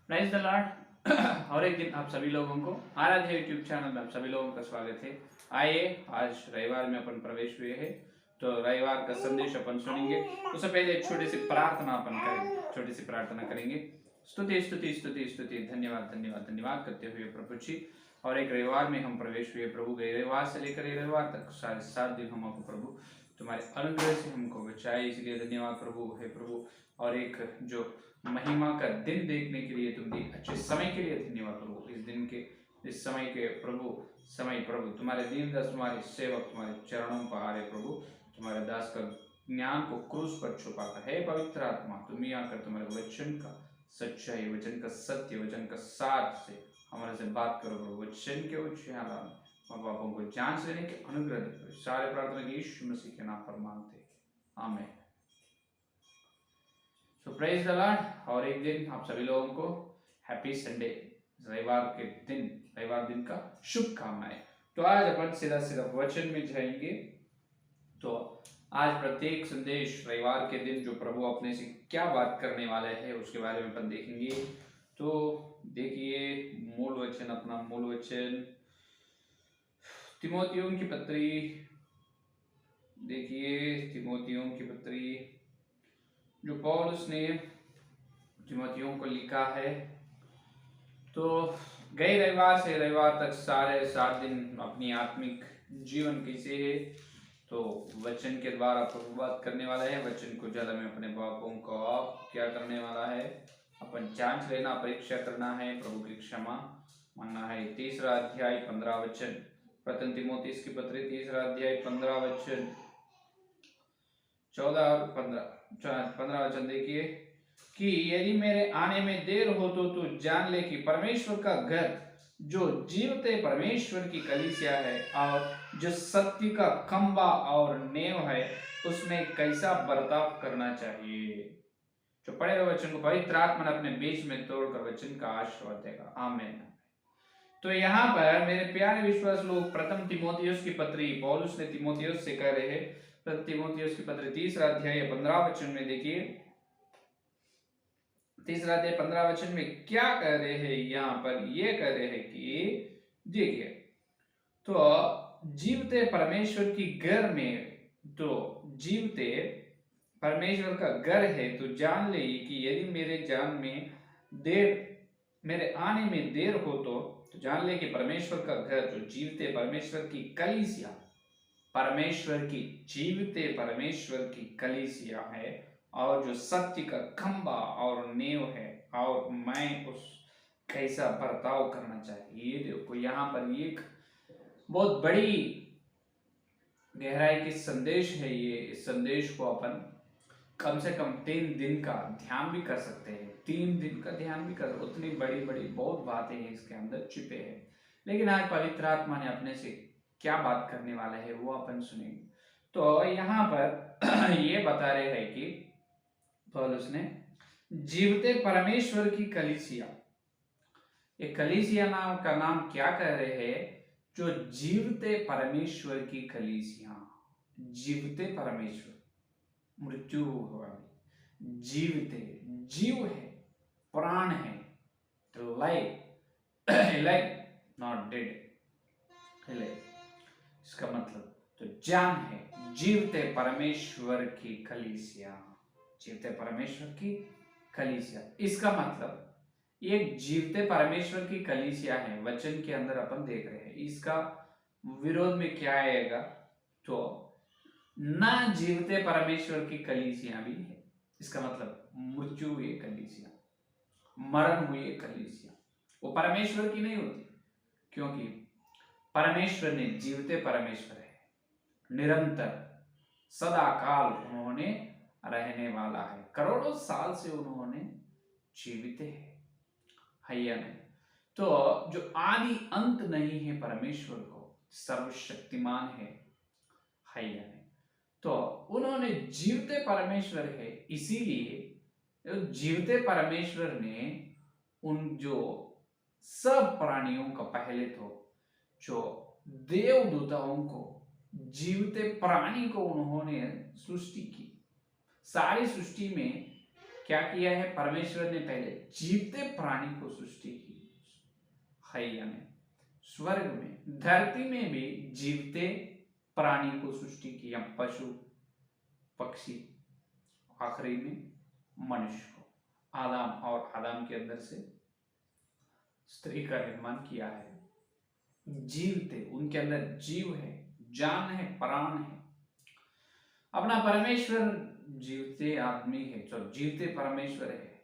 Prize the Lord. और एक दिन आप सभी लोगों को आराध्य यूट्यूब चैनल में आप सभी लोगों का स्वागत है। आइए, आज रविवार में अपन प्रवेश हुए हैं, तो रविवार का संदेश अपन सुनेंगे। उससे पहले एक छोटी सी प्रार्थना अपन करेंगे, छोटी सी प्रार्थना करेंगे। स्तुति स्तुति स्तुति स्तुति, धन्यवाद धन्यवाद धन्यवाद करते हुए प्रभु जी। और एक रविवार में हम प्रवेश हुए प्रभु, गए रविवार से लेकर ये रविवार तक सारे 7 दिन हम आपको प्रभु तुम्हारे अनुग्रह से हमको बचाए, इसलिए धन्यवाद प्रभु है प्रभु। और एक जो महिमा का दिन देखने के लिए तुम दी अच्छे समय के लिए धन्यवाद प्रभु। इस दिन के इस समय के प्रभु समय प्रभु तुम्हारे दीनदास तुम्हारे सेवक तुम्हारे चरणों पर आ रहे प्रभु। तुम्हारे दास का ज्ञान को क्रूस पर छुपाकर है पवित्र आत्मा, तुम ही आकर तुम्हारे वचन का सच्चाई, वचन का सत्य, वचन का साथ से हमारे से बात करो प्रभु। वचन के उच्चारण माँ बापों को जांच लेने के अनुग्रह दे। सारे प्रार्थना के यीशु मसीह के नाम पर मांगते आमीन। सो प्रेज द लॉर्ड। और एक दिन आप सभी लोगों को हैप्पी संडे, रविवार के दिन, रविवार दिन का शुभकामनाएं। तो आज अपन सीधा सीधा वचन में जाएंगे। तो आज प्रत्येक संदेश रविवार के दिन जो प्रभु अपने से क्या बात करने वाले हैं उसके बारे में अपन देखेंगे। तो देखिए मूल वचन, अपना मूल वचन तिमोथियों की पत्री, देखिए तिमोथियों की पत्री जो पौलुस ने तिमोथियों को लिखा है। तो गए रविवार से रविवार तक सारे 7 दिन अपनी आत्मिक जीवन कैसे है, तो वचन के द्वारा प्रभु बात करने वाला है। वचन को जल में अपने बापों को आप क्या करने वाला है, अपन जांच लेना, परीक्षा करना है, प्रभु की क्षमा मांगना है। 3 अध्याय 15 वचन, प्रथम तिमोथी की पत्री 3 अध्याय 15 वचन, 14 और 15 वचन देखिए कि यदि मेरे आने में देर हो तो तू जान ले कि परमेश्वर का घर जो जीवते परमेश्वर की कलीसिया है और जो सत्य का खंबा और नेव है उसमें कैसा बर्ताव करना चाहिए। जो पढ़े हुए वचन को पवित्र आत्मा ने अपने बीच में तोड़कर वचन का आशीर्वाद देगा, आमीन। तो यहाँ पर मेरे प्यारे विश्वास लोग, प्रथम तिमोथियुस की पत्री पौलुस ने तिमोथियुस से कह रहे हैं। प्रथम तिमोथियुस की पत्री 3 अध्याय 15 वचन में देखिए, 3 अध्याय 15 वचन में क्या कह रहे हैं। यहाँ पर ये कह रहे हैं कि देखिए, तो जीवते परमेश्वर की घर में, तो जीवते परमेश्वर का घर है, तो जान ले कि यदि मेरे आने में देर हो तो जान ले कि परमेश्वर का घर जो जीवते परमेश्वर की कलीसिया, परमेश्वर की जीवते परमेश्वर की कलीसिया है और जो सत्य का खंबा और नींव है, और मैं उस कैसा बर्ताव करना चाहिए। ये देखो यहाँ पर एक बहुत बड़ी गहराई की संदेश है ये। इस संदेश को अपन कम से कम 3 दिन का ध्यान भी कर सकते हैं, 3 दिन का ध्यान भी कर, उतनी बड़ी बड़ी बहुत बातें हैं इसके अंदर छिपे हैं। लेकिन आज पवित्र आत्मा ने अपने से क्या बात करने वाला है वो अपन सुनेंगे। तो यहाँ पर ये बता रहे हैं कि पौलुस ने जीवते परमेश्वर की कलीसिया, ये कलीसिया नाम का नाम क्या कह रहे हैं, जो जीवते परमेश्वर की कलीसिया, जीवते परमेश्वर, मृत्यु वाली, जीवते, जीव है, प्राण है, तो लाइक नॉट डेड, इसका मतलब तो जान है, जीवते परमेश्वर की कलीसिया, जीवते परमेश्वर की कलीसिया। इसका मतलब एक जीवते परमेश्वर की कलीसिया है, वचन के अंदर अपन देख रहे हैं। इसका विरोध में क्या आएगा, तो ना जीवते परमेश्वर की कलीसिया भी है। इसका मतलब मृत्यु हुई कलीसिया, मरण हुई कलीसिया, वो परमेश्वर की नहीं होती, क्योंकि परमेश्वर ने जीवते परमेश्वर है, निरंतर सदा काल उन्होंने रहने वाला है, करोड़ों साल से उन्होंने जीवित है नहीं। तो जो आदि अंत नहीं है परमेश्वर को, सर्वशक्तिमान है या नहीं, तो उन्होंने जीवते परमेश्वर है। इसीलिए जीवते परमेश्वर ने उन जो सब प्राणियों का, पहले तो जो देवदूताओं को, जीवते प्राणी को उन्होंने सृष्टि की। सारी सृष्टि में क्या किया है? परमेश्वर ने पहले जीवते प्राणी को सृष्टि की, हैया में, स्वर्ग में, धरती में भी जीवते प्राणी को सृष्टि किया, पशु पक्षी, आखिरी में मनुष्य को, आदम, और आदम के अंदर से स्त्री का निर्माण किया है। जीव थे, उनके अंदर जीव है, जान है, प्राण है। अपना परमेश्वर जीवते आदमी है, जो जीवते परमेश्वर है,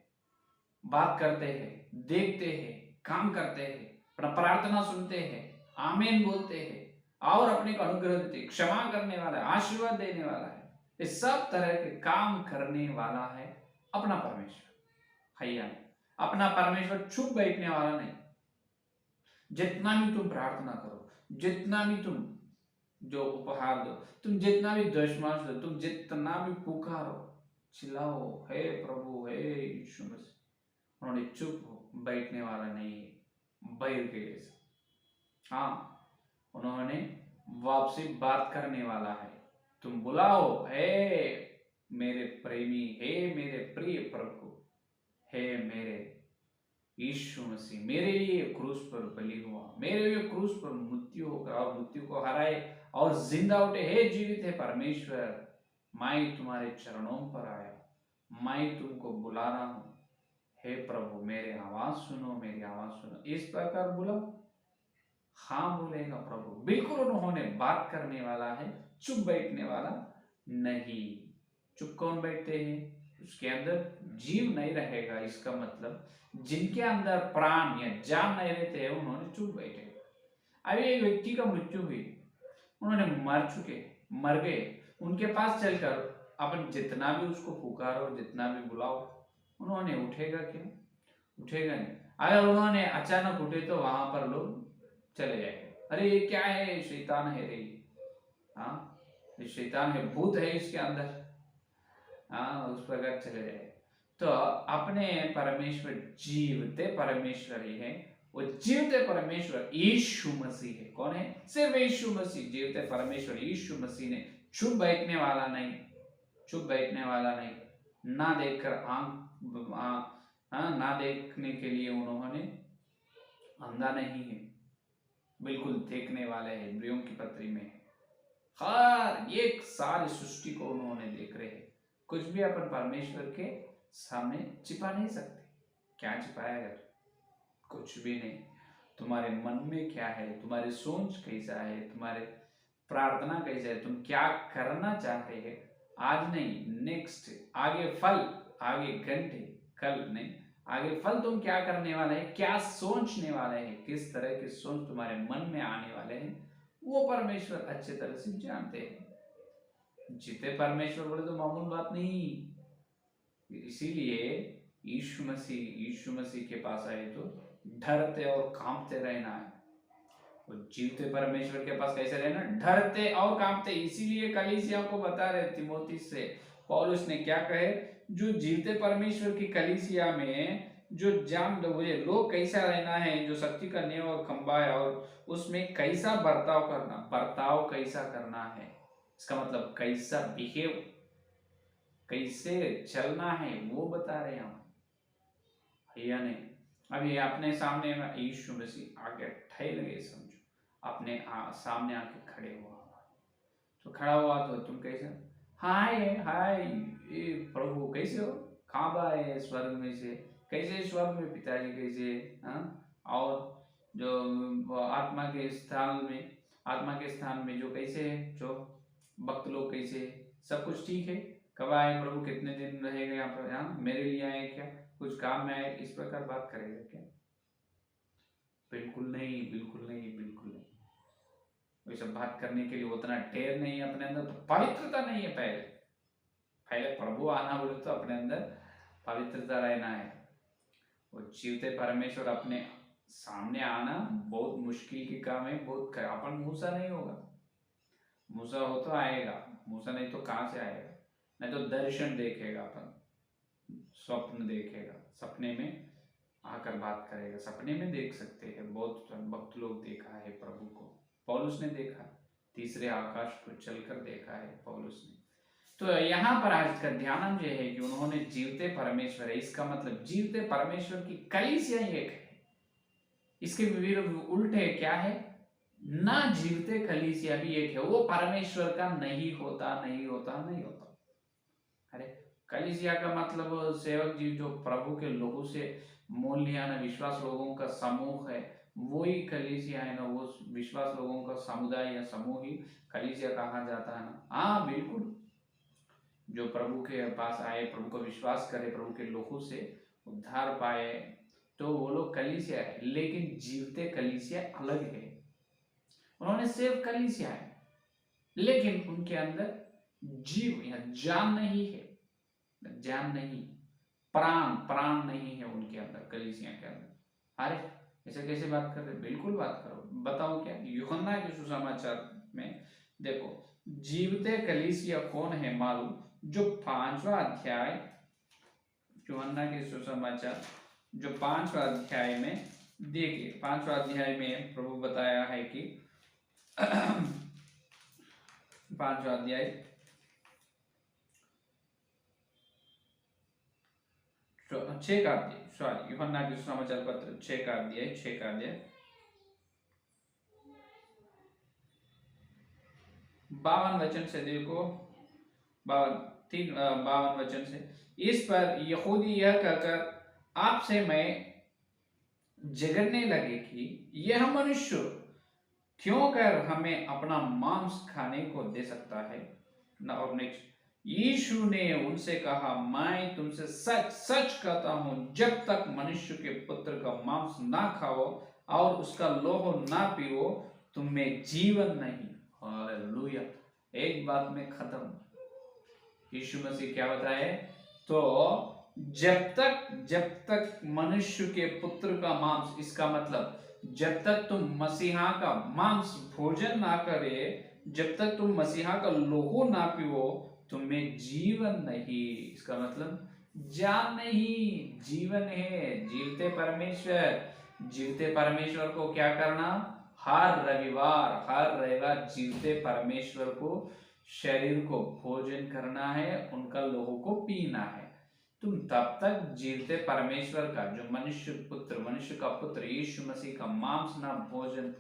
बात करते हैं, देखते हैं, काम करते हैं, अपना प्रार्थना सुनते हैं, आमीन बोलते हैं, और अपने को अनुग्रह देते, क्षमा करने वाला है, आशीर्वाद देने वाला है, इस सब तरह के काम करने वाला है अपना परमेश्वर। हैया, अपना परमेश्वर चुप बैठने वाला नहीं। जितना भी तुम प्रार्थना करो, जितना भी तुम जो उपहार दो, तुम जितना भी दशमांश दो, तुम जितना भी पुकारो, चिल्लाओ, हे प्रभु, हे यीशु मसीह, उन्होंने चुप बैठने वाला नहीं है, बैर के जैसा। हाँ, उन्होंने वापसी बात करने वाला है। तुम बुलाओ, हे मेरे प्रेमी, हे मेरे प्रिय प्रभु, हे मेरे यीशु मसीह, मेरे लिए क्रूस पर बलि हुआ, मेरे लिए क्रूस पर मृत्यु होकर और मृत्यु को हराए और जिंदा उठे। हे जीवित है परमेश्वर, मैं तुम्हारे चरणों पर आया, मैं तुमको बुला रहा हूं, हे प्रभु मेरे आवाज सुनो, मेरी आवाज सुनो, इस प्रकार बोला। हाँ बोलेगा प्रभु, बिल्कुल उन्होंने बात करने वाला है, चुप बैठने वाला नहीं। चुप कौन बैठते हैं? उसके अंदर जीव नहीं रहेगा, इसका मतलब जिनके अंदर प्राण या जान नहीं रहते हैं, उन्होंने चुप बैठे। अभी एक व्यक्ति का मृत्यु हुई, उन्होंने मर गए, उनके पास चलकर अपन जितना भी उसको पुकारो, जितना भी बुलाओ, उन्होंने उठेगा क्या? उठेगा नहीं। अगर उन्होंने अचानक उठे तो वहां पर लोग चले जाएंगे, अरे ये क्या है, शैतान है रे, हाँ ये शैतान है, भूत है इसके अंदर, हाँ उस प्रकार चले जाए। तो अपने परमेश्वर जीवते परमेश्वर ही है, वो जीवते परमेश्वर यीशु मसीह है। कौन है? सिर्फ यीशु मसीह। जीवते परमेश्वर यीशु मसीह ने चुप बैठने वाला नहीं, चुप बैठने वाला नहीं, ना देखकर ना देखने के लिए उन्होंने अंधा नहीं है, बिल्कुल देखने वाले हैं। इब्रियों की पत्री में हर एक सारी सृष्टि को उन्होंने देख रहे हैं। कुछ भी अपन परमेश्वर के सामने छिपा नहीं सकते। क्या छिपाएगा? कुछ भी नहीं। तुम्हारे मन में क्या है, तुम्हारी सोच कैसा है, तुम्हारे प्रार्थना कैसा है, तुम क्या करना चाहते हैं, आज नहीं नेक्स्ट, आगे फल, आगे घंटे, कल नहीं, आगे फल तुम क्या करने वाले हैं, क्या सोचने वाले हैं, किस तरह की सोच तुम्हारे मन में आने वाले हैं, वो परमेश्वर अच्छे तरह से जानते हैं। जीते परमेश्वर बोले तो मामूल बात नहीं। इसीलिए यीशु मसीह के पास आए तो डरते और कांपते रहना है। और जीवते परमेश्वर के पास कैसे रहना? डरते और कांपते। इसीलिए कलीसिया को बता रहे तिमोथी से पौलुस ने क्या कहे, जो जीवते परमेश्वर की कलीसिया में जो जान लोग कैसा रहना है, जो शक्ति का नियम और खंबा है, और उसमें कैसा बर्ताव कैसा करना है, इसका मतलब कैसा बिहेव, कैसे चलना है, वो बता रहे हैं हम, या नहीं? अभी अपने सामने यीशु मसीह आके ठहर गए, समझो अपने सामने आके खड़े हुआ, तो खड़ा हुआ तो तुम कैसे, हाय हाय ये प्रभु कैसे हो, कहाँ आए स्वर्ग में से, कैसे स्वर्ग में पिताजी कैसे, और जो आत्मा के स्थान में जो कैसे है, जो भक्त लोग कैसे, सब कुछ ठीक है? कब आए प्रभु, कितने दिन रहेगा यहाँ पर, यहाँ मेरे लिए आए क्या, कुछ काम में आए, इस प्रकार बात करेगा क्या? बिल्कुल नहीं, बिल्कुल नहीं, बिल्कुल नहीं। वैसे बात करने के लिए उतना ढेर नहीं है अपने अंदर, तो पवित्रता नहीं है। पहले प्रभु आना बोले तो अपने अंदर पवित्रता रहना है। वो जीवते परमेश्वर अपने सामने आना बहुत मुश्किल की काम है, बहुत। अपन मूसा नहीं होगा, मूसा हो तो आएगा, मूसा नहीं तो कहाँ से आएगा? नहीं तो दर्शन देखेगा, अपन स्वप्न देखेगा, सपने में आकर बात करेगा, सपने में देख सकते हैं। बहुत भक्त लोग देखा है प्रभु को, पौलुस ने देखा, तीसरे आकाश पर चलकर देखा है पौलुस ने। तो यहाँ पर आज का ध्यान ये है कि उन्होंने जीवते परमेश्वर है, इसका मतलब जीवते परमेश्वर की कलीसिया एक है। इसके विरुद्ध उल्टे क्या है, ना जीवते कलीसिया भी एक है, वो परमेश्वर का नहीं होता, नहीं होता, नहीं होता। अरे कलीसिया का मतलब सेवक जी जो प्रभु के लोगों से मूल्यवान विश्वास लोगों का समूह है, वही कलीसिया है ना, वो विश्वास लोगों का समुदाय या समूह ही कलीसिया कहा जाता है ना। हाँ बिल्कुल, जो प्रभु के पास आए, प्रभु को विश्वास करे, प्रभु के लोगों से उद्धार पाए, तो वो लोग कलीसिया है। लेकिन जीवते कलीसिया अलग है। उन्होंने सिर्फ कलीसिया है, लेकिन उनके अंदर जीव या जान नहीं है, जान नहीं, प्राण प्राण नहीं है उनके अंदर, कलीसिया के अंदर। अरे ऐसे कैसे बात कर रहे, बिल्कुल बात करो, बताओ क्या। यूहन्ना के सुसमाचार में देखो, जीवते कलीसिया कौन है मालूम, जो 5वां अध्याय, यूहन्ना के सुसमाचार जो 5वां अध्याय में, देखिए 5वां अध्याय में प्रभु बताया है कि 5वां अध्याय 6 का अध्याय, सॉरी यूहन्ना के सुसमाचार पत्र 6 का अध्याय 52 वचन से देखो, 52 वचन से, इस पर यहूदी यह कहकर आपसे मैं झगड़ने लगे कि यह मनुष्य क्यों कर हमें अपना मांस खाने को दे सकता है। और नेक्स्ट, यीशु ने उनसे कहा, मैं तुमसे सच सच कहता हूं, जब तक मनुष्य के पुत्र का मांस ना खाओ और उसका लोह ना पियो, तुम में जीवन नहीं। हालेलुया, एक बात में खत्म। यीशु मसीह क्या बताए, तो जब तक मनुष्य के पुत्र का मांस, इसका मतलब जब तक तुम मसीहा का मांस भोजन ना करे, जब तक तुम मसीहा का लोहो ना पियो, तुम्हें जीवन नहीं। इसका मतलब जान नहीं, जीवन है। जीवते परमेश्वर को क्या करना, हर रविवार जीवते परमेश्वर को शरीर को भोजन करना है, उनका लोहो को पीना है। तुम तब तक जीवते परमेश्वर का, जो मनुष्य का पुत्र यीशु मसीह का मांस ना भोजन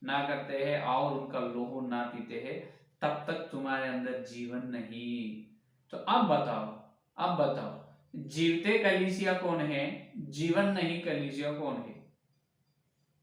ना करते हैं और उनका लोहो ना पीते हैं, तब तक तुम्हारे अंदर जीवन नहीं। तो अब बताओ जीवते कलीसिया कौन है, जीवन नहीं कलीसिया कौन है,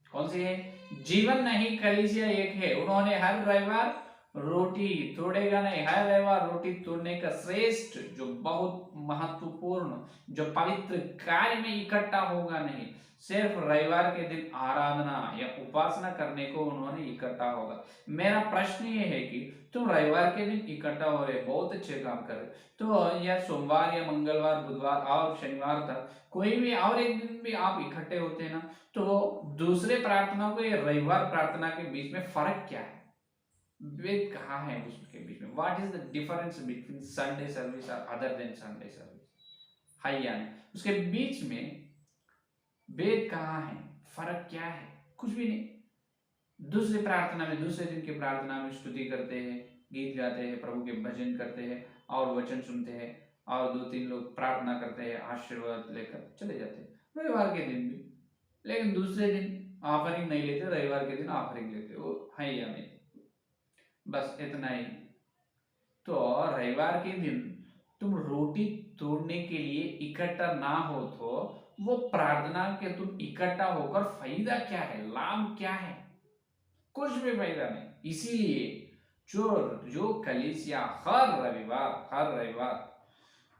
कौन सी है। जीवन नहीं कलीसिया एक है। उन्होंने हर रविवार रोटी तोड़ेगा नहीं, हर रविवार रोटी तोड़ने का श्रेष्ठ, जो बहुत महत्वपूर्ण, जो पवित्र कार्य में इकट्ठा होगा नहीं, सिर्फ रविवार के दिन आराधना या उपासना करने को उन्होंने इकट्ठा होगा। मेरा प्रश्न ये है कि तुम रविवार के दिन इकट्ठा हो रहे, बहुत अच्छे काम कर रहे, तो या सोमवार या मंगलवार बुधवार और शनिवार तक कोई भी और एक दिन भी आप इकट्ठे होते हैं ना, तो दूसरे प्रार्थना को या रविवार प्रार्थना के बीच में फर्क क्या है, वेद कहाँ है उसके बीच में, what is the difference between Sunday service और अदर देन संडे सर्विस, है या नहीं, उसके बीच में वेद कहाँ है, फर्क क्या है, कुछ भी नहीं। दूसरे प्रार्थना में, दूसरे दिन की प्रार्थना में स्तुति करते हैं, गीत गाते हैं, प्रभु के भजन करते हैं और वचन सुनते हैं, और 2-3 लोग प्रार्थना करते हैं, आशीर्वाद लेकर चले जाते हैं रविवार के दिन भी। लेकिन दूसरे दिन ऑफरिंग नहीं लेते, रविवार के दिन ऑफरिंग लेते, वो है या नहीं, बस इतना ही। तो रविवार के दिन तुम रोटी तोड़ने के लिए इकट्ठा ना हो, तो वो प्रार्थना के तुम इकट्ठा होकर फायदा क्या है, लाभ क्या है, कुछ भी फायदा नहीं। इसीलिए जो कलीसिया हर रविवार,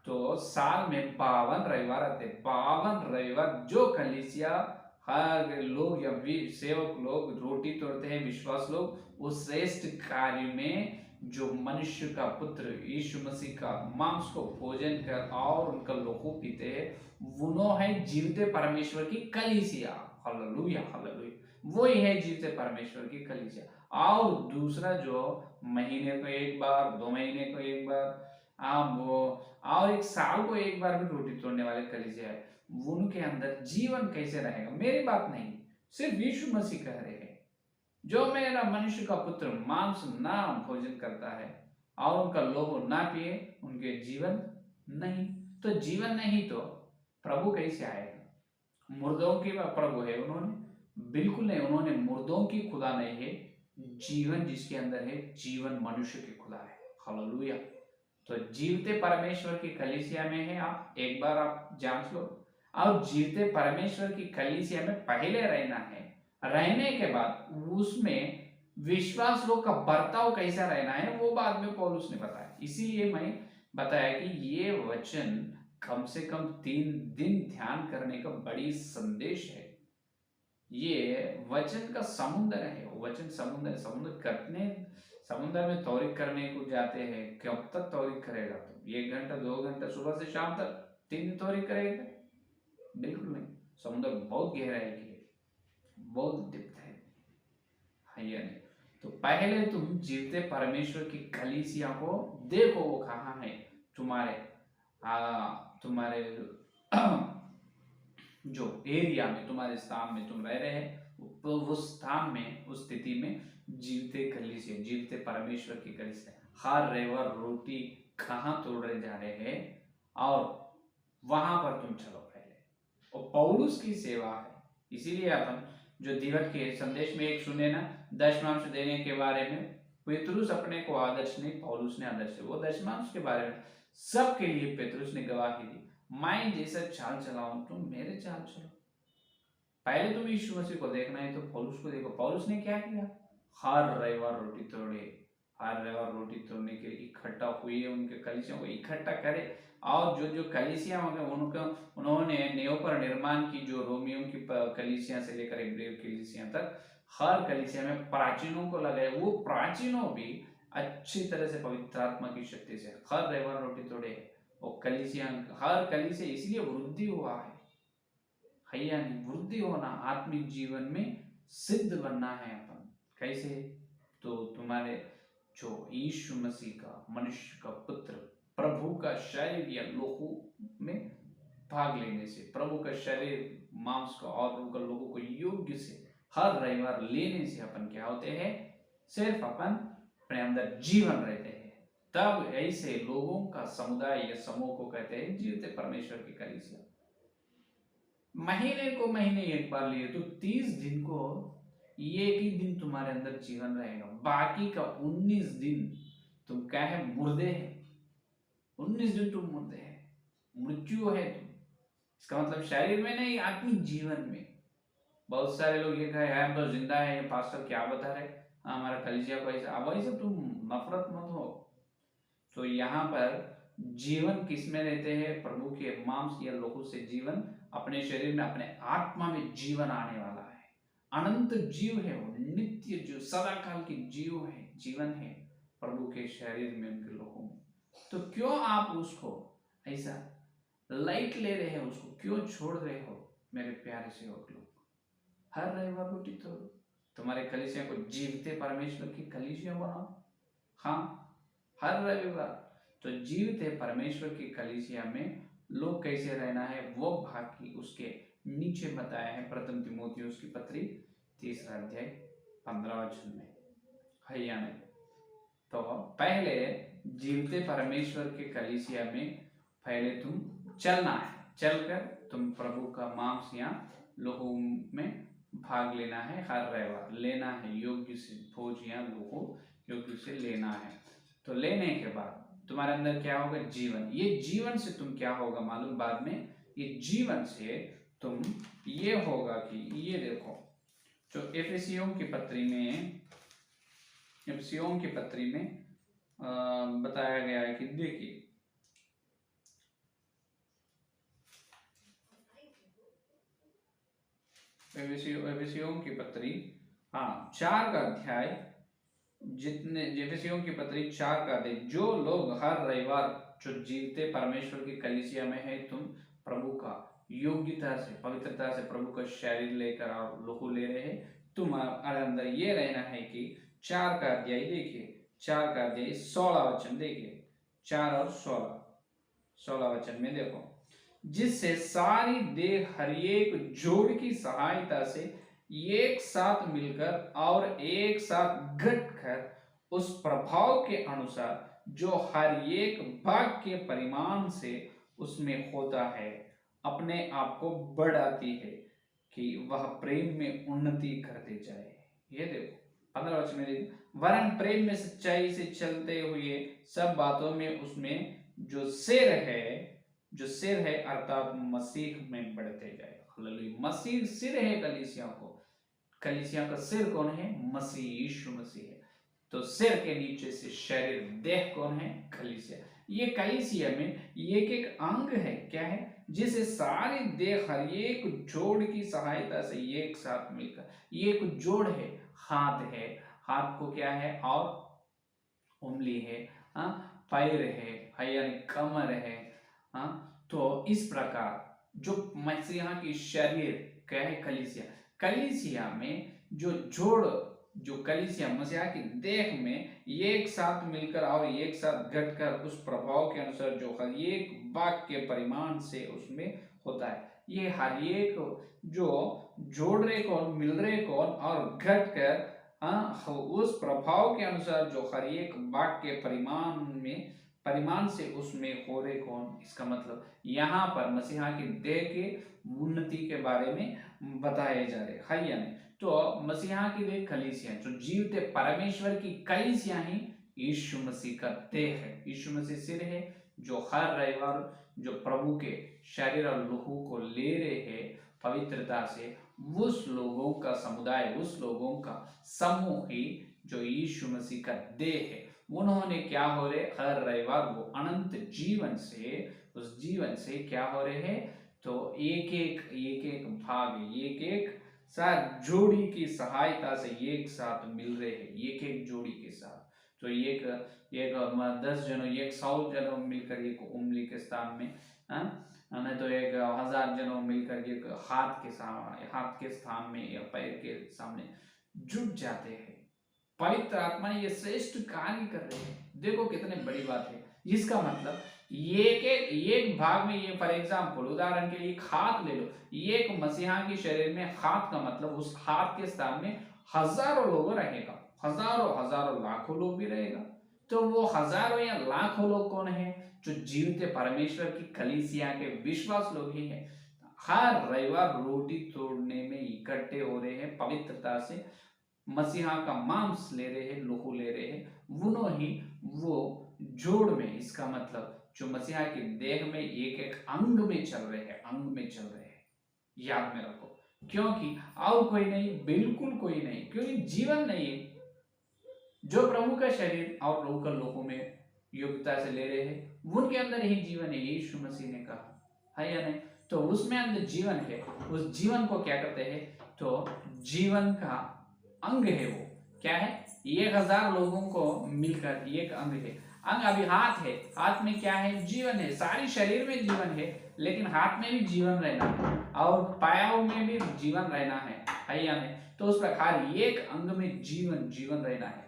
तो साल में 52 रविवार आते, 52 रविवार जो कलीसिया हर लोग या सेवक लोग रोटी तोड़ते हैं, विश्वास लोग, वो श्रेष्ठ कार्य में जो मनुष्य का पुत्र यीशु मसीह का मांस को भोजन कर और उनका लोहो पीते हैं, वो है जीवते परमेश्वर की कलीसिया। हालेलुया, हालेलुया, वही है जीवते परमेश्वर की कलीसिया। और दूसरा जो महीने को एक बार, 2 महीने को एक बार, वो और एक साल को एक बार भी रोटी तोड़ने वाले कलीसिया है, उनके अंदर जीवन कैसे रहेगा। मेरी बात नहीं, सिर्फ यीशु मसीह कह रहे हैं, जो मेरा मनुष्य का पुत्र मांस ना भोजन करता है, और उनका लोहो ना पिए उनके जीवन नहीं। तो जीवन नहीं तो प्रभु कैसे आएगा? मुर्दों के प्रभु है उन्होंने? बिल्कुल नहीं, उन्होंने मुर्दों की खुदा नहीं है, जीवन जिसके अंदर है जीवन मनुष्य की खुदा है। हालेलुया। तो जीवते परमेश्वर की कलीसिया में है आप, एक बार आप जांच लो। और जीवते परमेश्वर की कलीसिया में पहले रहना है, रहने के बाद उसमें विश्वास लोग का बर्ताव कैसा रहना है वो बाद में पौलुस ने बताया। इसीलिए मैं बताया कि ये वचन कम से कम 3 दिन ध्यान करने का बड़ी संदेश है। ये वचन का समुद्र है, वचन समुद्र, समुद्र करने, समुद्र में तौरीक करने को जाते हैं, कब तक तौरीक करेगा? तुम 1 घंटा 2 घंटा सुबह से शाम तक 3 दिन तौरीक करेगा? बिल्कुल नहीं। समुद्र बहुत गहराई की है, बहुत डिप्थ है या नहीं? तो पहले तुम जीवते परमेश्वर की कलीसिया को देखो, वो कहाँ है तुम्हारे तुम्हारे जो एरिया में, तुम्हारे स्थान में तुम रह रहे हैं, तो उस स्थान में, उस स्थिति में जीवते कलीसिया, जीवते परमेश्वर की कलीसिया हर रविवार रोटी कहाँ तोड़ने जा रहे हैं और वहां पर तुम चलो पहले। और पौलुस की सेवा है। इसीलिए अपन जो दिवस के संदेश में एक सुने ना, दशमांश देने के बारे में, पेतरुस अपने को आदर्श नहीं, पौलुस ने आदर्श, वो दशमांश के बारे में सबके लिए पेतरुस ने गवाही दी। मैं जैसा चाल चलाऊं तुम मेरे चाल चलो। पहले तुम यीशु मसीह को देखना है तो पौलुस को देखो। पौलुस ने क्या किया? हर रविवार रोटी तोड़े, हर रविवार रोटी तोड़ने के लिए इकट्ठा हुए, उनके कलीसियों को इकट्ठा करे। और जो जो कलीसिया उनका उन्होंने नेव पर निर्माण की, जो रोमियों की कलीसिया से लेकर इब्राहिम कलीसिया तक, हर कलीसिया में प्राचीनों को लगाए। वो प्राचीनों भी अच्छी तरह से पवित्र आत्मा की शक्ति से हर रविवार रोटी तोड़े। वो कलीसिया, हर कलीसिया इसलिए वृद्धि हुआ है यानी वृद्धि होना, आत्मिक जीवन में सिद्ध बनना है अपन। कैसे? तो तुम्हारे जो यीशु मसीह का, मनुष्य का पुत्र, प्रभु का शरीर या लोहू में भाग लेने से, प्रभु का शरीर मांस का और प्रभु का लोगों को योग्य से हर रविवार लेने से अपन क्या होते हैं? सिर्फ अपन अपने अंदर जीवन रहते हैं। तब ऐसे लोगों का समुदाय या समूह को कहते हैं जीवते परमेश्वर की कलीसिया। महीने को महीने एक बार लिए तो 30 दिन को एक ही दिन तुम्हारे अंदर जीवन रहेगा, बाकी का 19 दिन तुम क्या है? मुर्दे हैं। 19 दिन तुम मुर्दे हैं, मृत्यु है तुम। इसका मतलब शरीर में नहीं, आत्मिक जीवन में। बहुत सारे लोग ये कहे हम तो जिंदा है, ये पास्टर क्या बता रहे, हमारा कलीसिया को ऐसा। अब ऐसे तुम नफरत मत हो। तो यहाँ पर जीवन किसमें रहते हैं? प्रभु के मांस या लोहू से जीवन, अपने शरीर में, अपने आत्मा में जीवन आने वाला है। अनंत जीव है वो, नित्य जीव, सदा काल की जीव है, जीवन है प्रभु के शरीर में, उनके लोगों में। तो क्यों आप उसको ऐसा लाइट ले रहे हैं? उसको क्यों छोड़ रहे हो मेरे प्यारे सेवक लोग? हर रविवार रोटी तोड़ो, तुम्हारे कलीसिया को जीवते परमेश्वर की कलीसिया बनाओ। हाँ, हर रविवार। तो जीवते परमेश्वर की कलीसिया में लोग कैसे रहना है वो भाग की उसके नीचे बताया है, प्रथम तीमुथियुस की पत्री 3 अध्याय 15 वचन में है या नहीं? तो पहले जीवते परमेश्वर के कलीसिया में पहले तुम चलना है, चलकर तुम प्रभु का मांस या लोहू में भाग लेना है, हर रविवार लेना है, योग्य से भोज या लोहू योग्य से लेना है। तो लेने के बाद तुम्हारे अंदर क्या होगा? जीवन। ये जीवन से तुम क्या होगा मालूम? बाद में ये जीवन से तुम ये होगा कि ये देखो, जो एफेसियों की पत्री में, एफेसियों की पत्री में बताया गया है कि देखिए, एफेसियों की पत्री 4 का अध्याय, जितने एफेसियों की पत्री 4 का अध्याय, जो लोग हर रविवार जो जीवते परमेश्वर की कलीसिया में है, तुम प्रभु का योग्यता से, पवित्रता से प्रभु का शरीर लेकर और लोहू ले रहे हैं, तुम्हारे अंदर ये रहना है कि 4 का अध्याय देखिए, 4 का अध्याय 16 वचन देखिए, 4 और 16 वचन में देखो, जिससे सारी देह हर एक जोड़ की सहायता से एक साथ मिलकर और एक साथ घट कर उस प्रभाव के अनुसार जो हर एक भाग के परिमाण से उसमें होता है, अपने आप को बढ़ाती है कि वह प्रेम में उन्नति करते जाए। ये देखो 15 वचन में, वरन प्रेम में सच्चाई से चलते हुए सब बातों में उसमें जो सिर है अर्थात मसीह में बढ़ते जाए। हालेलुया। मसीह सिर है कलीसिया को। कलीसिया का सिर कौन है? मसीह, यीशु मसीह है। तो सिर के नीचे से शरीर, देह कौन है? कलीसिया। ये कलीसिया में एक एक अंग है, क्या है? जिसे सारी देह हर एक जोड़ की सहायता से एक साथ मिलकर, ये एक जोड़ है। हाथ है, हाथ को क्या है? और उंगली है, हाँ, पैर है, यानी कमर है, हाँ। तो इस प्रकार जो मसीहा की शरीर क्या है? कलीसिया। कलीसिया में जो जोड़, जो कलीसिया मसीहा की देह में एक साथ मिलकर और एक साथ घटकर उस प्रभाव के अनुसार जो हर एक भाग के परिमाण से उसमें होता है, ये हर एक जो जोड़ रहे कौन, मिल रहे कौन और घटकर, हाँ, उस प्रभाव के अनुसार जो हर एक भाग के परिमाण से उसमें हो रहे कौन। इसका मतलब यहाँ पर मसीहा की देह के उन्नति के बारे में बताए जा रहे, है या नहीं? तो मसीहा की देह कलीसिया, जो जीवते परमेश्वर की कलीसिया ही यीशु मसीह का देह है। यीशु मसीह सिर है, जो हर रविवार जो प्रभु के शरीर और लहू को ले रहे हैं पवित्रता से, उस लोगों का समुदाय, उस लोगों का समूह ही जो यीशु मसीह का देह है। उन्होंने क्या हो रहे? हर रविवार वो अनंत जीवन से, उस जीवन से क्या हो रहे हैं? तो एक एक भाग, एक एक साथ जोड़ी की सहायता से एक साथ मिल रहे हैं, एक एक जोड़ी के साथ। तो एक 10 जनों, 100 जनों मिलकर एक उंगली के स्थान में, नहीं तो 1000 जनों मिलकर एक हाथ के स्थान में या पैर के सामने जुट जाते हैं। पवित्र आत्मा ये श्रेष्ठ कार्य कर रहे हैं। देखो कितने बड़ी बात है। इसका मतलब एक भाग में, ये फॉर एग्जाम्पल, उदाहरण के लिए एक हाथ ले लो। एक मसीहा के शरीर में हाथ का मतलब उस हाथ के स्थान में हजारों लोग रहेगा, हजारों लाखों लोग भी रहेगा। तो वो हजारों या लाखों लोग कौन है? जो जीवते परमेश्वर की कलीसिया के विश्वास लोग ही हैं। हर रविवार रोटी तोड़ने में इकट्ठे हो रहे हैं, पवित्रता से मसीहा का मांस ले रहे हैं, लहू ले रहे हैं। वो जोड़ में, इसका मतलब जो मसीहा के देह में एक एक अंग में चल रहे हैं, अंग में चल रहे हैं। याद में रखो, क्योंकि और कोई नहीं, बिल्कुल कोई नहीं, क्योंकि जीवन नहीं है। जो प्रभु का शरीर और प्रभु का लोगों में योग्यता से ले रहे हैं, उनके अंदर ही जीवन है, यीशु मसीह ने कहा, है या नहीं? तो उसमें अंदर जीवन है। उस जीवन को क्या करते हैं? तो जीवन का अंग है वो, क्या है? 1000 लोगों को मिलकर एक अंग है। अंग अभी हाथ है, हाथ में क्या है? जीवन है। सारी शरीर में जीवन है, लेकिन हाथ में भी जीवन रहना है और पायाओं में भी जीवन रहना है या नहीं? तो उस प्रकार एक अंग में जीवन रहना है।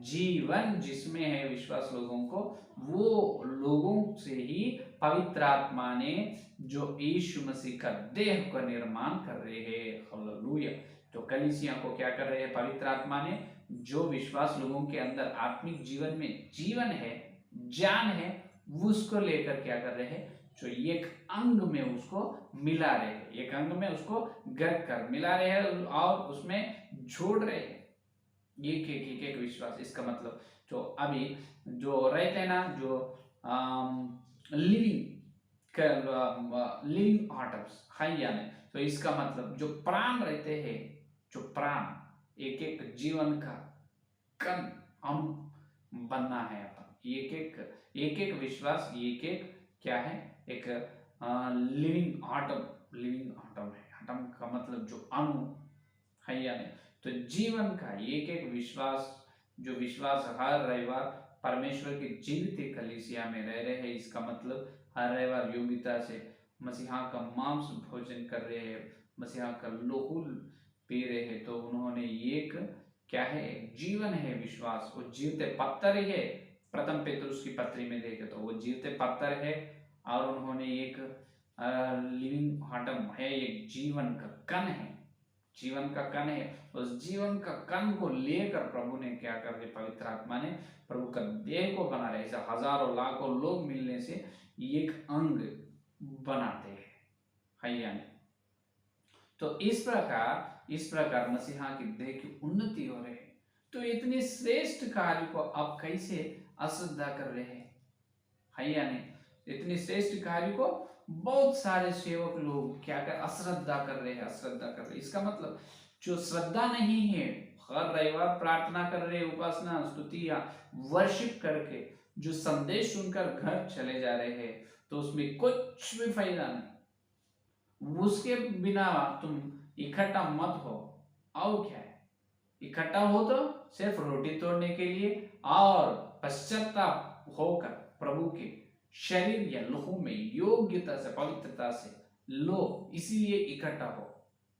जीवन जिसमें है विश्वास लोगों को, वो लोगों से ही पवित्र आत्मा ने जो यीशु मसीह का देह का निर्माण कर रहे हैं। हालेलुया। तो कलीसिया को क्या कर रहे हैं? पवित्र आत्मा ने जो विश्वास लोगों के अंदर आत्मिक जीवन में जीवन है, जान है, उसको लेकर क्या कर रहे हैं? जो एक अंग में उसको मिला रहे हैं, एक अंग में उसको गढ़ कर मिला रहे हैं और उसमें जोड़ रहे हैं एक विश्वास। इसका मतलब जो अभी जो रहते हैं ना, जो लिविंग आटम्स, है या नहीं? तो इसका मतलब जो प्राण रहते हैं, जो प्राण, एक जीवन का कण हम बनना है अपन। एक विश्वास, एक क्या है? एक लिविंग आटम है। आटम का मतलब जो अणु, है या नहीं? तो जीवन का एक विश्वास, जो विश्वास हर रविवार परमेश्वर के जीवित कलीसिया में रह रहे हैं। इसका मतलब हर रविवार योग्यता से मसीहा का मांस भोजन कर रहे हैं, मसीहा का लहू पी रहे हैं। तो उन्होंने एक क्या है? जीवन है विश्वास। वो जीवते पत्थर ही है। प्रथम पेतरुस की पत्री में देखे तो वो जीवते पत्थर है और उन्होंने एक लिविंग आटम है, एक जीवन का कण है। जीवन का कण है, उस जीवन का कण को लेकर प्रभु ने क्या कर दिया, पवित्र आत्मा ने प्रभु का देह को बना रहे। ऐसे हजारों लाखों लोग मिलने से एक अंग बनाते हैं, है या नहीं। तो इस प्रकार मसीहा की देह की उन्नति हो रही है। तो इतने श्रेष्ठ कार्य को आप कैसे अश्रद्धा कर रहे हैं, है या नहीं। इतने श्रेष्ठ कार्य को बहुत सारे सेवक लोग क्या कर अश्रद्धा कर रहे हैं। इसका मतलब जो श्रद्धा नहीं है, हर रविवार प्रार्थना कर रहे, उपासना स्तुति या वर्शिप करके जो संदेश सुनकर घर चले जा रहे हैं, तो उसमें कुछ भी फायदा नहीं। उसके बिना तुम इकट्ठा मत हो। और क्या है, इकट्ठा हो तो सिर्फ रोटी तोड़ने के लिए और पश्चाताप होकर प्रभु के शरीर या लहू में योग्यता से पवित्रता से लो, इसीलिए इकट्ठा हो।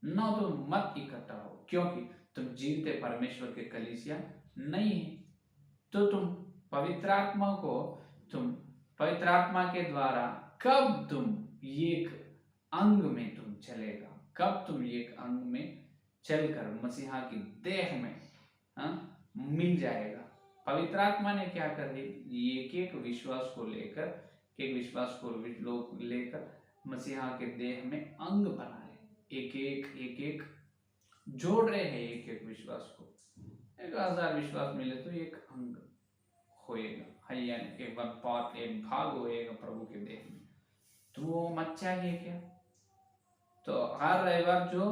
न तो मत इकट्ठा हो, क्योंकि तुम जीवते परमेश्वर के कलीसिया नहीं है। तो तुम पवित्र आत्मा के द्वारा कब तुम एक अंग में तुम चलेगा, कब तुम एक अंग में चलकर मसीहा की देह में मिल जाएगा। पवित्र आत्मा ने क्या कर दी, एक विश्वास को लेकर मसीहा के देह में अंग बना रहे, एक जोड़ रहे हैं एक विश्वास को। 1000 विश्वास मिले तो एक अंग होएगा, है यानी एक भाग होएगा प्रभु के देह में। तो वो मत चाहिए क्या। तो हर रविवार जो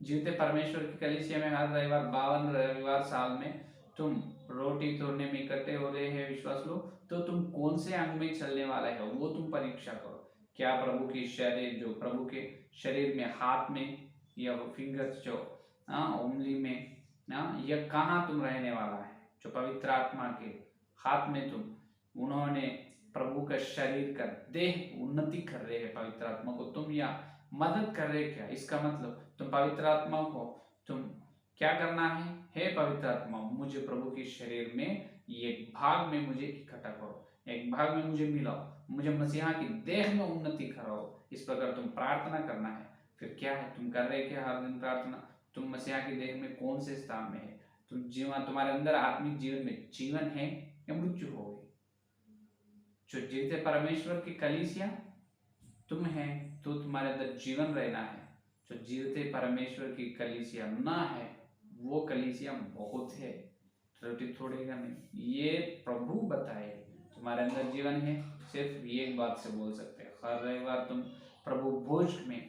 जीवते परमेश्वर की कलीसिया में हर रविवार 52 रविवार साल में तुम रोटी तोड़ने में इकट्ठे हो रहे हैं विश्वास लोग, तो तुम कौन से अंग में चलने वाला है वो तुम परीक्षा करो। क्या प्रभु के शरीर, जो प्रभु के शरीर में हाथ में या फिंगर्स जो उंगली में या कहाँ तुम रहने वाला है। जो पवित्र आत्मा के हाथ में तुम उन्होंने प्रभु का शरीर का देह उन्नति कर रहे हैं पवित्र आत्मा को, तुम या मदद कर रहे क्या। इसका मतलब तुम पवित्र आत्मा को तुम क्या करना है, हे पवित्र आत्मा मुझे प्रभु के शरीर में एक भाग में मुझे इकट्ठा करो, एक भाग में मुझे मिलाओ, मुझे मसीहा की देह में उन्नति कराओ। इस प्रकार तुम प्रार्थना करना है। फिर क्या है, तुम कर रहे क्या हर दिन प्रार्थना। तुम मसीहा की देह में कौन से स्थान में है, तुम जीवन, तुम्हारे अंदर आत्मिक जीवन में जीवन है या मृत्यु हो गई। जो जीवते परमेश्वर की कलीसिया तुम है तो तुम्हारे अंदर जीवन रहना है। जो जीवते परमेश्वर की कलीसिया ना है वो कलीसिया बहुत है, रोटी तोड़ेगा नहीं। ये प्रभु बताए तुम्हारे अंदर जीवन है, सिर्फ एक बात से बोल सकते हैं। हर रविवार तुम प्रभु भोज में,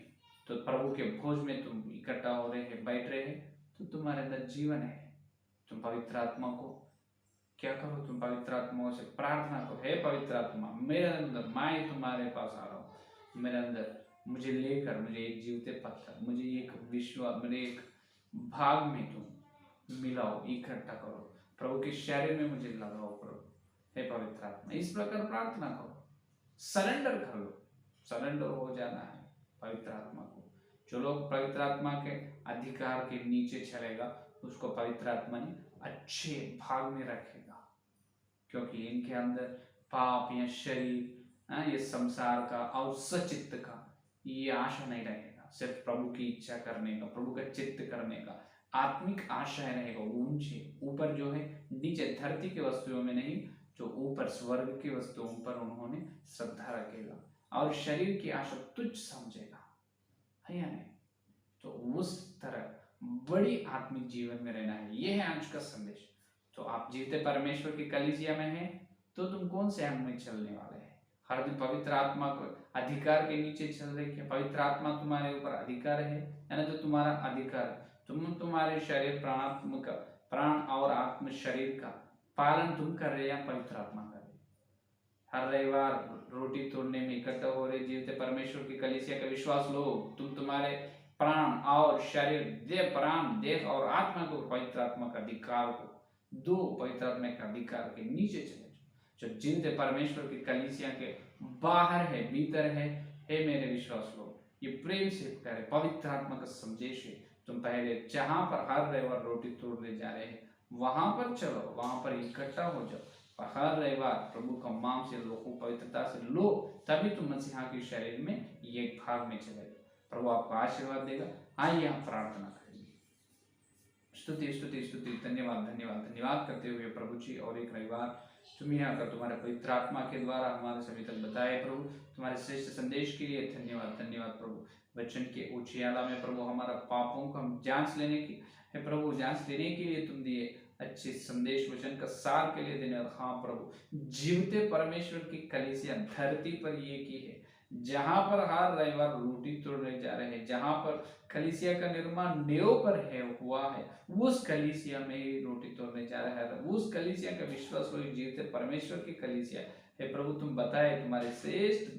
तो प्रभु के भोज में तुम इकट्ठा हो रहे हैं, बैठ रहे हैं, तो तुम्हारे अंदर जीवन है। तुम पवित्र आत्मा को क्या करो, तुम पवित्र आत्मा से प्रार्थना करो, हे पवित्र आत्मा मेरे अंदर, मैं तुम्हारे पास आ रहा हूँ, मेरे अंदर मुझे लेकर, मुझे एक जीवते पत्थर, मुझे एक विश्वास, मेरे एक भाग में तुम मिलाओ, इकट्ठा करो, प्रभु के शरीर में मुझे लगाओ प्रभु, हे पवित्र आत्मा। इस प्रकार प्रार्थना करो, सरेंडर कर लो, सरेंडर हो जाना है पवित्र आत्मा को। जो लोग पवित्र आत्मा के अधिकार के नीचे चलेगा उसको पवित्र आत्मा ने अच्छे भाग में रखेगा, क्योंकि इनके अंदर पाप या शरीर ये संसार का और सचित्त का ये आशा नहीं रहेगा। सिर्फ प्रभु की इच्छा करने का, प्रभु का चित्त करने का आत्मिक आशा रहेगा। ऊंचे ऊपर जो है, नीचे धरती के वस्तुओं में नहीं, जो ऊपर स्वर्ग की वस्तुओं पर उन्होंने श्रद्धा रखेगा और शरीर की आशा तुच्छ समझेगा, है या नहीं। तो उस तरह बड़ी आत्मिक जीवन में रहना है। यह है आज का संदेश। तो आप जीवते परमेश्वर की कलीसिया में हैं तो तुम कौन से अंग में चलने वाले हैं। हर दिन पवित्र आत्मा को अधिकार के नीचे चल रहे क्या। पवित्र आत्मा तुम्हारे ऊपर अधिकार है, यानी तो तुम्हारा अधिकार, तुम तुम्हारे शरीर प्राण और आत्म शरीर का पालन तुम कर रहे या पवित्र आत्मा कर रहे। हर रविवार रोटी तोड़ने में इकट्ठा हो रहे जीवते परमेश्वर की कलीसिया का विश्वास लो, तुम तुम्हारे प्राण और शरीर, देह और आत्मा को पवित्र आत्मा का अधिकार को दो, पवित्र आत्मा के अधिकार के नीचे चले। जो जीवते परमेश्वर की कलीसिया के बाहर है, भीतर है, हे मेरे विश्वास लोग, ये प्रेम से करे पवित्र आत्मा का संदेश है। तुम पहले जहां पर हर रविवार रोटी तोड़ने जा रहे हैं वहां पर चलो, वहां पर इकट्ठा हो जाओ, हर रविवार प्रभु का नाम से लो, पवित्रता से लो, तभी तुम मसीहा के शरीर में एक भाग में चले। प्रभु आपको आशीर्वाद देगा। आइए हम प्रार्थना करेंगे। स्तुति स्तुति स्तुति, धन्यवाद धन्यवाद धन्यवाद करते हुए प्रभु जी, और एक रविवार तुम्हें आकर तुम्हारे पवित्र आत्मा के द्वारा हमारे सभी तक बताए प्रभु, तुम्हारे श्रेष्ठ संदेश के लिए धन्यवाद धन्यवाद प्रभु। वचन के उजियाला में प्रभु हमारा पापों को हम जांच लेने की है प्रभु, जांच लेने के लिए तुम दिए अच्छे संदेश, वचन का सार के लिए धन्यवाद। हाँ प्रभु, जीवते परमेश्वर की कलीसिया धरती पर ये की है, जहां पर हर रविवार रोटी तोड़ने जा रहे हैं, जहां पर कलीसिया का निर्माण नेव पर है हुआ है, उस कलीसिया में ही रोटी तोड़ने जा रहा है। उस कलीसिया का विश्वास वही जीवते परमेश्वर की कलीसिया है प्रभु। तुम बताए तुम्हारे श्रेष्ठ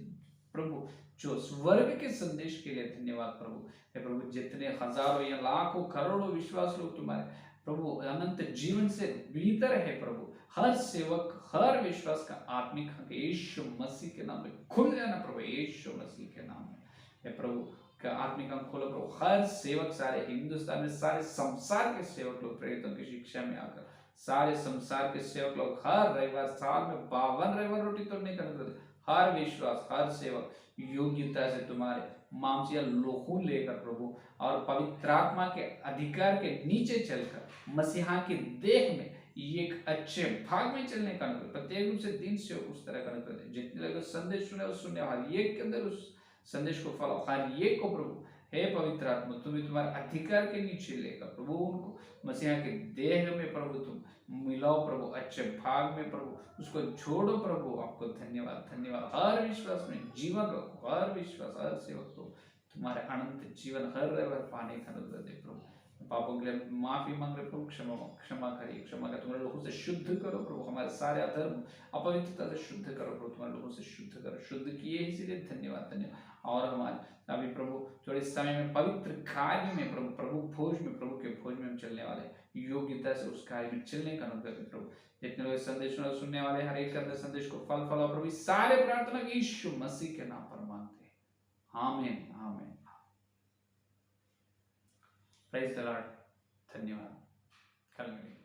प्रभु जो स्वर्ग के संदेश के लिए धन्यवाद प्रभु। हे प्रभु, जितने हजारों या लाखों करोड़ों विश्वास लोग तुम्हारे प्रभु अनंत जीवन से भीतर है प्रभु, हर सेवक हर विश्वास का आत्मिक हक यीशु मसीह के नाम में खुल जाना प्रभु, यीशु मसीह के नाम में हे प्रभु का आत्मिक अंग खोलो प्रभु। हर सेवक, सारे हिंदुस्तान में सारे संसार के सेवक लोग प्रेरितों की शिक्षा में आकर, सारे संसार के सेवक लोग हर रविवार, साल में 52 रविवार रोटी तोड़ने का अनुग्रह, हर विश्वास हर सेवक योग्यता से तुम्हारे मांसिया लोहू लेकर प्रभु और पवित्र आत्मा के अधिकार के नीचे चलकर मसीहा की देह में एक अच्छे भाग में चलने का अनुग्रह, प्रत्येक रूप से दिन से उस तरह का अनुग्रह। जितने लोग संदेश सुने उस सुनने हर एक के अंदर उस संदेश को फॉलो, हर एक को प्रभु हे पवित्र आत्मा तुम्हें तुम्हारे अधिकार के नीचे लेकर प्रभु उनको मसीहा के देह में प्रभु तुम मिलाओ प्रभु, अच्छे भाग में प्रभु उसको जोड़ो प्रभु। आपको धन्यवाद धन्यवाद। हर विश्वास में जीवन रखो, हर विश्वास हर सेवक को तुम्हारे अनंत जीवन हर रविवार पाने का अनुग्रह दे प्रभु। पापों के लिए माफी मांग रहे प्रभु, क्षमा करिए, क्षमा कर तुम्हारे लोगों से शुद्ध करो प्रभु, हमारे सारे अधर्म अपवित्रता से शुद्ध करो प्रभु, तुम्हारे लोगों से शुद्ध करो, शुद्ध किए इसीलिए धन्यवाद धन्यवाद। और हमारे अभी प्रभु थोड़े समय में पवित्र कार्य में प्रभु, प्रभु भोज में, प्रभु के भोज में हम चलने वाले, योग्यता से उस कार्य में चलने का अनुग्रह दे प्रभु। जितने लोग संदेश सुनने वाले हर एक करते संदेश को फल फल प्रभु, सारे प्रार्थना यीशु मसीह के नाम पर मांगते हैं, आमीन आमीन। प्रेज द लॉर्ड, धन्यवाद। कल मिलेंगे।